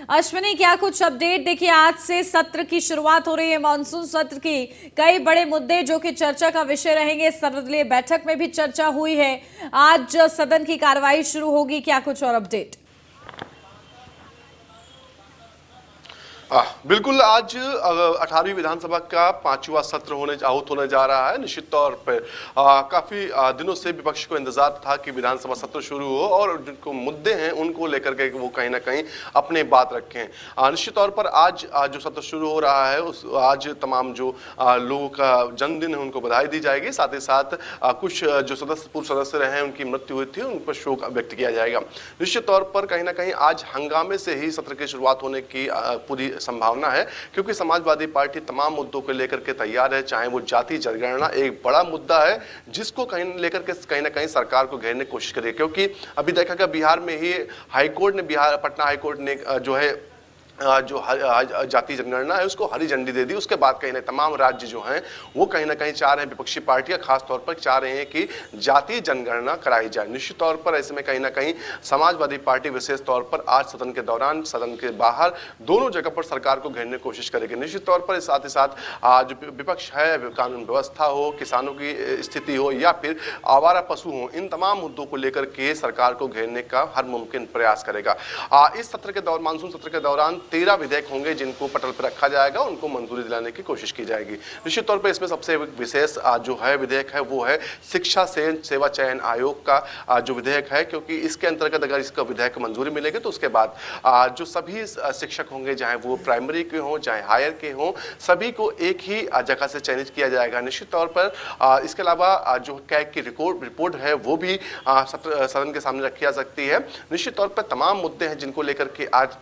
अश्विनी, क्या कुछ अपडेट? देखिए, आज से सत्र की शुरुआत हो रही है, मानसून सत्र की। कई बड़े मुद्दे जो कि चर्चा का विषय रहेंगे। सर्वदलीय बैठक में भी चर्चा हुई है। आज सदन की कार्रवाई शुरू होगी, क्या कुछ और अपडेट? बिल्कुल, आज 18वीं विधानसभा का 5वां सत्र आहूत होने जा रहा है। निश्चित तौर पर काफी दिनों से विपक्ष को इंतजार था कि विधानसभा सत्र शुरू हो और जिनको मुद्दे हैं उनको लेकर के वो कहीं ना कहीं अपने बात रखें। निश्चित तौर पर आज जो सत्र शुरू हो रहा है आज तमाम जो लोगों का जन्मदिन है उनको बधाई दी जाएगी। साथ ही साथ कुछ जो पूर्व सदस्य रहे उनकी मृत्यु हुई थी, उन पर शोक व्यक्त किया जाएगा। निश्चित तौर पर कहीं ना कहीं आज हंगामे से ही सत्र की शुरुआत होने की पूरी संभावना है, क्योंकि समाजवादी पार्टी तमाम मुद्दों को लेकर के तैयार है। चाहे वो जाति जनगणना एक बड़ा मुद्दा है जिसको कहीं लेकर के कहीं ना कहीं सरकार को घेरने की कोशिश करेगी, क्योंकि अभी देखा गया बिहार में ही हाईकोर्ट ने पटना हाईकोर्ट ने जो है जो जाति जनगणना है उसको हरी झंडी दे दी। उसके बाद कहीं ना तमाम राज्य जो हैं वो कहीं ना कहीं चाह रहे हैं, विपक्षी पार्टियां खास तौर पर चाह रहे हैं कि जाति जनगणना कराई जाए। निश्चित तौर पर ऐसे में कहीं ना कहीं समाजवादी पार्टी विशेष तौर पर आज सदन के दौरान, सदन के बाहर दोनों जगह पर सरकार को घेरने की कोशिश करेगी। निश्चित तौर पर साथ ही साथ जो विपक्ष है, कानून व्यवस्था हो, किसानों की स्थिति हो या फिर आवारा पशु हो, इन तमाम मुद्दों को लेकर के सरकार को घेरने का हर मुमकिन प्रयास करेगा। इस सत्र के दौरान, मानसून सत्र के दौरान 13 विधेयक होंगे जिनको पटल पर रखा जाएगा, उनको मंजूरी दिलाने की कोशिश की जाएगी। निश्चित तौर पर इसमें सबसे विशेष जो है विधेयक है वो है शिक्षा सेवा चयन आयोग का जो विधेयक है, क्योंकि इसके अंतर्गत अगर इसका विधेयक मंजूरी मिलेगी तो उसके बाद जो सभी शिक्षक होंगे, चाहे वो प्राइमरी के हों चाहे हायर के हों, सभी को एक ही जगह से चयनित किया जाएगा। निश्चित तौर पर इसके अलावा जो कैग की रिपोर्ट है वो भी सदन के सामने रखी जा सकती है। निश्चित तौर पर तमाम मुद्दे हैं जिनको लेकर के आज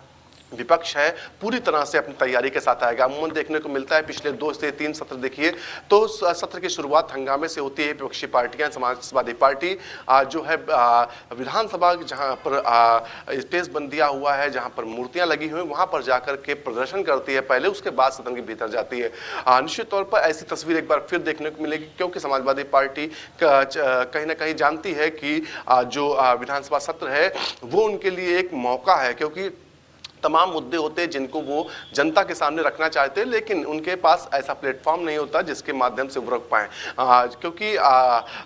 विपक्ष है पूरी तरह से अपनी तैयारी के साथ आएगा। अमूमन देखने को मिलता है पिछले 2 से 3 सत्र देखिए तो सत्र की शुरुआत हंगामे से होती है। विपक्षी पार्टियां, समाजवादी पार्टी जो है विधानसभा जहां पर स्पेस बंद दिया हुआ है, जहां पर मूर्तियां लगी हुई, वहां पर जाकर के प्रदर्शन करती है पहले, उसके बाद सदन के भीतर जाती है। निश्चित तौर पर ऐसी तस्वीर एक बार फिर देखने को मिलेगी, क्योंकि समाजवादी पार्टी कहीं ना कहीं जानती है कि जो विधानसभा सत्र है वो उनके लिए एक मौका है, क्योंकि तमाम मुद्दे होते हैं जिनको वो जनता के सामने रखना चाहते हैं, लेकिन उनके पास ऐसा प्लेटफॉर्म नहीं होता जिसके माध्यम से वो रख पाएं। क्योंकि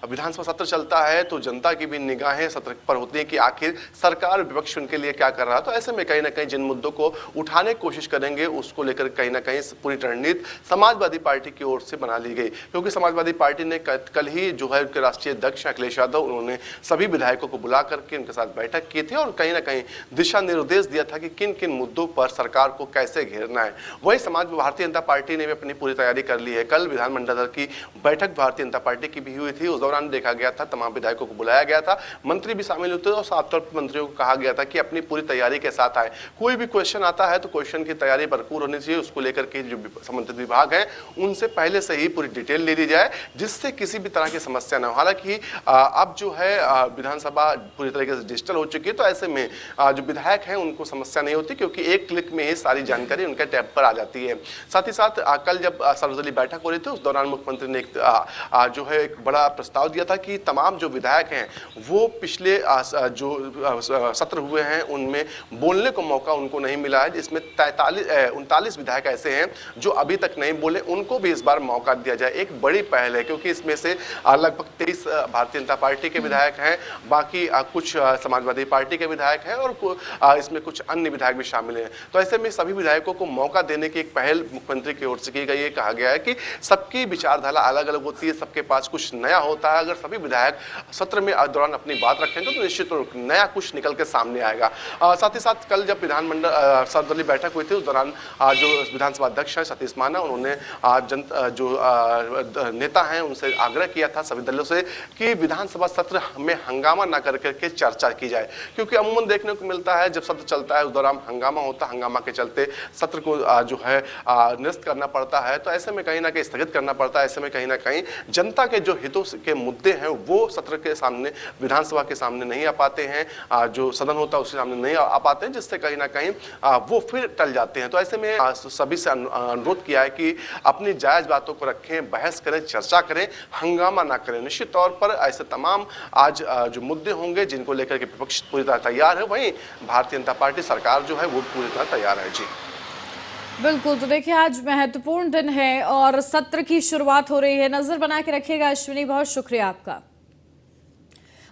विधानसभा सत्र चलता है तो जनता की भी निगाहें सत्र पर होती हैं कि आखिर सरकार विपक्ष उनके लिए क्या कर रहा है। तो ऐसे में कहीं ना कहीं जिन मुद्दों को उठाने की कोशिश करेंगे उसको लेकर कहीं ना कहीं पूरी रणनीति समाजवादी पार्टी की ओर से बना ली गई, क्योंकि समाजवादी पार्टी ने कल ही जो है उनके राष्ट्रीय अध्यक्ष अखिलेश यादव, उन्होंने सभी विधायकों को बुला करके उनके साथ बैठक की थी और कहीं ना कहीं दिशा निर्देश दिया था कि किन किन मुद्दों पर सरकार को कैसे घेरना है। वही भारतीय जनता पार्टी ने भी अपनी पूरी तैयारी कर ली है। कल विधानमंडल की बैठक भारतीय जनता पार्टी की भी हुई थी। उस दौरान देखा गया था तमाम विधायकों को बुलाया गया था, मंत्री भी शामिल होते और साफ तौर पर मंत्रियों को कहा गया था कि अपनी पूरी तैयारी के साथ आए। कोई भी क्वेश्चन आता है तो क्वेश्चन की तैयारी भरपूर होनी चाहिए, उसको लेकर के जो संबंधित विभाग है उनसे पहले से ही पूरी डिटेल ले ली जाए, जिससे किसी भी तरह की समस्या न हो। हालांकि अब जो है विधानसभा पूरी तरीके से डिजिटल हो चुकी है, तो ऐसे में जो विधायक हैं उनको समस्या नहीं होती, क्योंकि एक क्लिक में ही सारी जानकारी उनके टैब पर आ जाती है। साथ ही साथ कल जब सर्वदलीय बैठक हो रही थी उस दौरान मुख्यमंत्री ने जो है एक बड़ा प्रस्ताव दिया था कि तमाम जो विधायक हैं वो पिछले जो सत्र हुए हैं उनमें बोलने को मौका उनको नहीं मिला है, जिसमें 39 विधायक ऐसे हैं जो अभी तक नहीं बोले, उनको भी इस बार मौका दिया जाए। एक बड़ी पहल है, क्योंकि इसमें से लगभग 23 भारतीय जनता पार्टी के विधायक हैं, बाकी कुछ समाजवादी पार्टी के विधायक हैं और इसमें कुछ अन्य विधायक भी शामिल हैं। तो ऐसे में सभी विधायकों को मौका देने की एक पहल मुख्यमंत्री की ओर से की गई है। कहा गया है कि सबकी विचारधारा अलग अलग होती है, सबके पास कुछ नया होता है। अगर सभी विधायक सत्र में दौरान अपनी बात रखेंगे तो निश्चित रूप नया कुछ निकल के सामने आएगा। साथ ही साथ कल जब विधानमंडल सर्वदलीय बैठक हुई थी उस दौरान जो विधानसभा अध्यक्ष है सतीश माना, उन्होंने जो नेता हैं उनसे आग्रह किया था सभी दलों से कि विधानसभा सत्र में हंगामा ना करके चर्चा की जाए, क्योंकि अमूमन देखने को मिलता है जब सत्र चलता है उस दौरान हंगामा होता है, हंगामा के चलते सत्र को जो है निरस्त करना पड़ता है। तो ऐसे में कहीं ना कहीं स्थगित करना पड़ता है। ऐसे में कहीं ना कहीं जनता के जो हितों के मुद्दे हैं वो सत्र के सामने, विधानसभा के सामने नहीं आ पाते हैं, जो सदन होता है उसके सामने नहीं आ पाते हैं, जिससे कहीं ना कहीं वो फिर टल जाते हैं। तो ऐसे में सभी से अनुरोध किया है कि अपनी जायज बातों को रखें, बहस करें, चर्चा करें, हंगामा ना करें। निश्चित तौर पर ऐसे तमाम आज जो मुद्दे होंगे जिनको लेकर के विपक्ष पूरी तरह तैयार है। वहीं भारतीय जनता पार्टी सरकार जो है वो पूरी तरह तैयार है। जी बिल्कुल, तो देखिए आज महत्वपूर्ण दिन है और सत्र की शुरुआत हो रही है। नजर बना के रखिएगा अश्विनी, बहुत शुक्रिया आपका।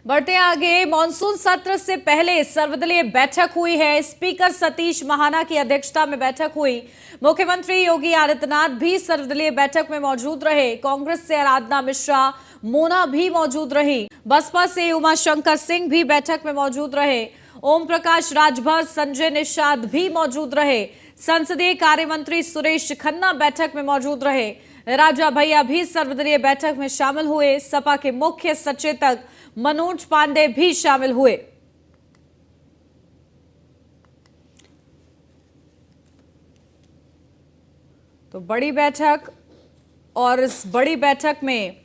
बढ़ते आगे, मॉनसून सत्र से पहले सर्वदलीय बैठक हुई है। स्पीकर सतीश महाना की अध्यक्षता में बैठक हुई। मुख्यमंत्री योगी आदित्यनाथ भी सर्वदलीय बैठक में मौजूद रहे। कांग्रेस से आराधना मिश्रा, मोना भी मौजूद रही। बसपा से उमाशंकर सिंह भी बैठक में मौजूद रहे। ओम प्रकाश राजभर, संजय निषाद भी मौजूद रहे। संसदीय कार्य मंत्री सुरेश खन्ना बैठक में मौजूद रहे। राजा भैया भी सर्वदलीय बैठक में शामिल हुए। सपा के मुख्य सचेतक मनोज पांडे भी शामिल हुए। तो बड़ी बैठक, और इस बड़ी बैठक में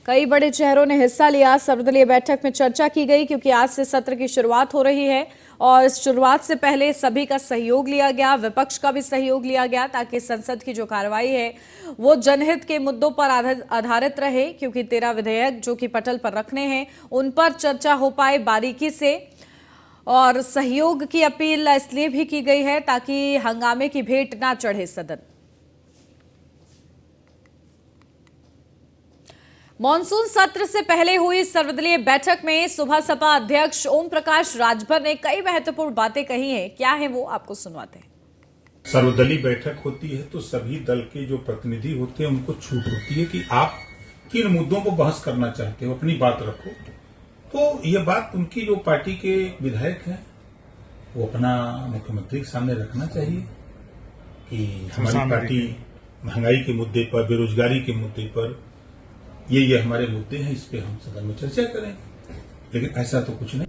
कई बड़े चेहरों ने हिस्सा लिया। सर्वदलीय बैठक में चर्चा की गई क्योंकि आज से सत्र की शुरुआत हो रही है और इस शुरुआत से पहले सभी का सहयोग लिया गया, विपक्ष का भी सहयोग लिया गया ताकि संसद की जो कार्रवाई है वो जनहित के मुद्दों पर आधारित रहे, क्योंकि 13 विधेयक जो कि पटल पर रखने हैं उन पर चर्चा हो पाए बारीकी से। और सहयोग की अपील इसलिए भी की गई है ताकि हंगामे की भेंट ना चढ़े सदन। मॉनसून सत्र से पहले हुई सर्वदलीय बैठक में सुबह सपा अध्यक्ष ओम प्रकाश राजभर ने कई महत्वपूर्ण बातें कही हैं। क्या है वो, आपको सुनवाते हैं। सर्वदलीय बैठक होती है तो सभी दल के जो प्रतिनिधि होते हैं उनको छूट होती है कि आप किन मुद्दों को बहस करना चाहते हो, अपनी बात रखो। तो ये बात उनकी जो पार्टी के विधायक हैं वो अपना मुख्यमंत्री के सामने रखना चाहिए कि हमारी पार्टी महंगाई के मुद्दे पर, बेरोजगारी के मुद्दे पर, ये हमारे मुद्दे हैं, इस पे हम सदन में चर्चा करेंगे। लेकिन ऐसा तो कुछ नहीं।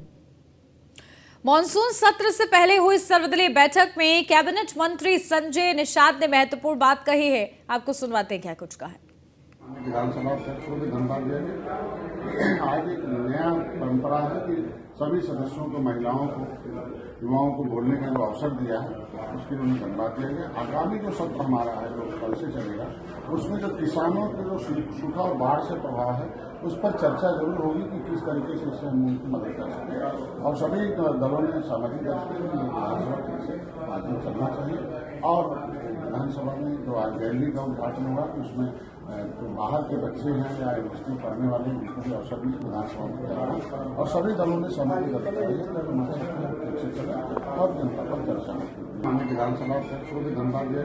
मॉनसून सत्र से पहले हुई सर्वदलीय बैठक में कैबिनेट मंत्री संजय निषाद ने महत्वपूर्ण बात कही है। आपको सुनवाते हैं क्या कुछ कहा है। विधानसभा अध्यक्ष को भी धन्यवाद दिया। आज एक नया परंपरा है कि सभी सदस्यों को, महिलाओं को, युवाओं को बोलने का जो अवसर दिया है उसके लिए उन्हें धन्यवाद दिया गया। आगामी जो सत्र हमारा है जो कल से चलेगा उसमें जो किसानों के जो सूखा और बाढ़ से प्रभाव है उस पर चर्चा जरूर होगी कि किस तरीके से इससे हम उनकी मदद कर सकें। और सभी दलों ने सहमति दर्ज की विधानसभा ठीक से आगे चलना चाहिए। और विधानसभा में जो आज रैली का उद्घाटन हुआ उसमें जो बाहर के बच्चे हैं या यूनिवर्सिटी पढ़ने वाले उनको भी अवसर भी विधानसभा में दिया और सभी दलों ने सहमति दर्ज की ठीक से चले और जनता पर चर्चा माननीय विधानसभा अध्यक्ष को भी धन्यवाद दिया।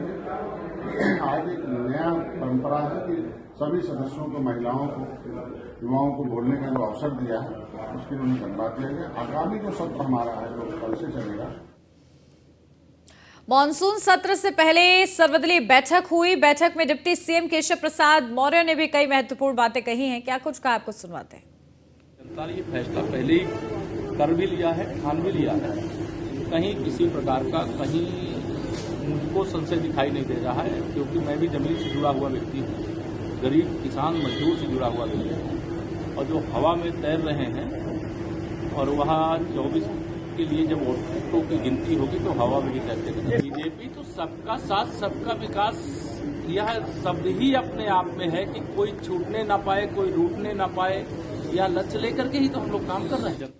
आज एक नया परंपरा है कि सभी सदस्यों को, महिलाओं को, युवाओं को बोलने का जो अवसर दिया है उसके लिए उन्हें धन्यवाद दिया गया। आगामी जो सत्र हमारा है जो कल से चलेगा। मॉनसून सत्र से पहले सर्वदलीय बैठक हुई। बैठक में डिप्टी सीएम केशव प्रसाद मौर्य ने भी कई महत्वपूर्ण बातें कही हैं। क्या कुछ कहा, आपको सुनवाते हैं। जनता ने ये फैसला पहले ही कर भी लिया है, ठान भी लिया है। कहीं किसी प्रकार का कहीं मुझको संशय दिखाई नहीं दे रहा है, क्योंकि मैं भी जमीन से जुड़ा हुआ व्यक्ति हूँ, गरीब किसान मजदूर से जुड़ा हुआ व्यक्ति हूँ। और जो हवा में तैर रहे हैं और वहाँ 24 के लिए जब वोटों की गिनती होगी तो हवा में ही तैरते हैं। बीजेपी तो सबका साथ सबका विकास, यह शब्द ही अपने आप में है कि कोई छूटने ना पाए, कोई रूटने ना पाए, यह लक्ष्य लेकर के ही तो हम लोग काम कर रहे हैं।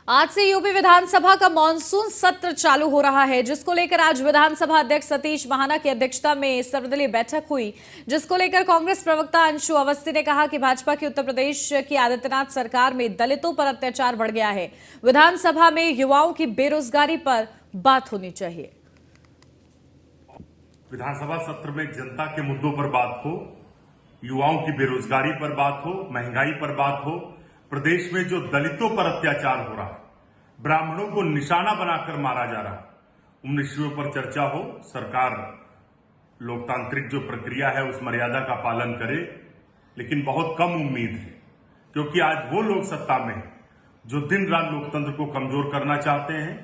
आज से यूपी विधानसभा का मॉनसून सत्र चालू हो रहा है, जिसको लेकर आज विधानसभा अध्यक्ष सतीश महाना की अध्यक्षता में सर्वदलीय बैठक हुई, जिसको लेकर कांग्रेस प्रवक्ता अंशु अवस्थी ने कहा कि भाजपा की उत्तर प्रदेश की आदित्यनाथ सरकार में दलितों पर अत्याचार बढ़ गया है। विधानसभा में युवाओं की बेरोजगारी पर बात होनी चाहिए। विधानसभा सत्र में जनता के मुद्दों पर बात हो, युवाओं की बेरोजगारी पर बात हो, महंगाई पर बात हो, प्रदेश में जो दलितों पर अत्याचार हो रहा, ब्राह्मणों को निशाना बनाकर मारा जा रहा, उन विषयों पर चर्चा हो। सरकार लोकतांत्रिक जो प्रक्रिया है उस मर्यादा का पालन करे, लेकिन बहुत कम उम्मीद है, क्योंकि आज वो लोग सत्ता में जो दिन रात लोकतंत्र को कमजोर करना चाहते हैं,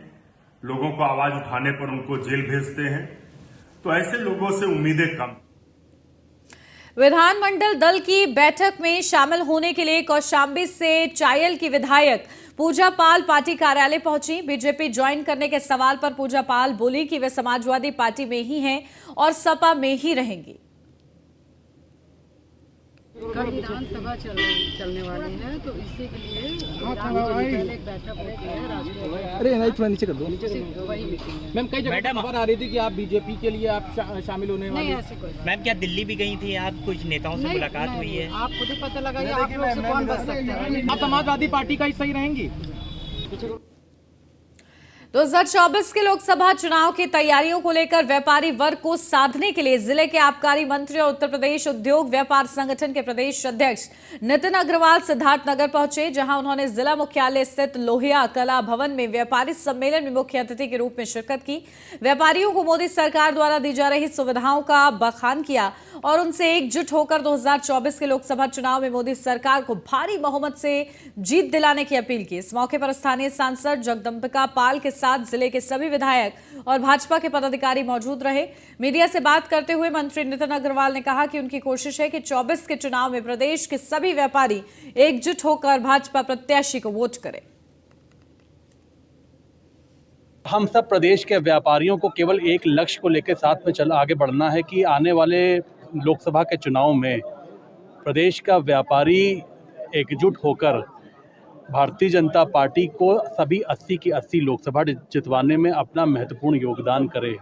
लोगों को आवाज उठाने पर उनको जेल भेजते हैं, तो ऐसे लोगों से उम्मीदें कम। विधानमंडल दल की बैठक में शामिल होने के लिए कौशाम्बी से चायल की विधायक पूजा पाल पार्टी कार्यालय पहुंची। बीजेपी ज्वाइन करने के सवाल पर पूजा पाल बोली कि वे समाजवादी पार्टी में ही हैं और सपा में ही रहेंगी। कल विधानसभा चलने वाली है, तो इसी के लिए पहले एक बैठक होती है राष्ट्रीय। अरे थोड़ा नीचे कर दो। वही मीटिंग है। मैम कई जगह खबर आ रही थी कि आप बीजेपी के लिए आप शामिल होने वाले। नहीं ऐसी कोई बात मैम क्या दिल्ली भी गई थी आप, कुछ नेताओं से नहीं, मुलाकात नहीं, हुई है? आप खुद ही पता लगाइए, आप लोग से कौन बच सकता है। आप समाजवादी पार्टी का हिस्सा ही रहेंगी? 2024 के लोकसभा चुनाव की तैयारियों को लेकर व्यापारी वर्ग को साधने के लिए जिले के आबकारी मंत्री और उत्तर प्रदेश उद्योग व्यापार संगठन के प्रदेश अध्यक्ष नितिन अग्रवाल सिद्धार्थनगर पहुंचे, जहां उन्होंने जिला मुख्यालय स्थित लोहिया कला भवन में व्यापारी सम्मेलन में मुख्य अतिथि के रूप में शिरकत की। व्यापारियों को मोदी सरकार द्वारा दी जा रही सुविधाओं का बखान किया और उनसे एकजुट होकर 2024 के लोकसभा चुनाव में मोदी सरकार को भारी बहुमत से जीत दिलाने की अपील की। इस मौके पर स्थानीय सांसद जगदम्बिका पाल के साथ जिले के सभी विधायक और भाजपा के पदाधिकारी मौजूद रहे। मीडिया से बात करते हुए मंत्री नितिन अग्रवाल ने कहा कि उनकी कोशिश है कि 24 के चुनाव में प्रदेश के सभी व्यापारी एकजुट होकर भाजपा प्रत्याशी को वोट करें। हम सब प्रदेश के व्यापारियों को केवल एक लक्ष्य को लेकर साथ में आगे बढ़ना है कि आने वाले लोकसभा के चुनाव में प्रदेश का व्यापारी एकजुट होकर भारतीय जनता पार्टी को सभी 80 की 80 लोकसभा जितवाने में अपना महत्वपूर्ण योगदान करे,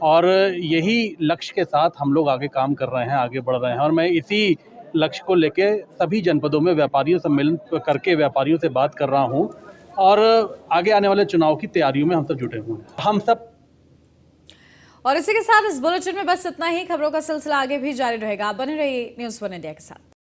और यही लक्ष्य के साथ हम लोग आगे काम कर रहे हैं, आगे बढ़ रहे हैं। और मैं इसी लक्ष्य को लेके सभी जनपदों में व्यापारियों सम्मेलन करके व्यापारियों से बात कर रहा हूं, और आगे आने वाले चुनाव की तैयारियों में हम सब जुटे हुए हैं। हम सब और इसी के साथ इस बुलेटिन में बस इतना ही। खबरों का सिलसिला आगे भी जारी रहेगा। आप बने रहिए न्यूज़ 1 इंडिया के साथ।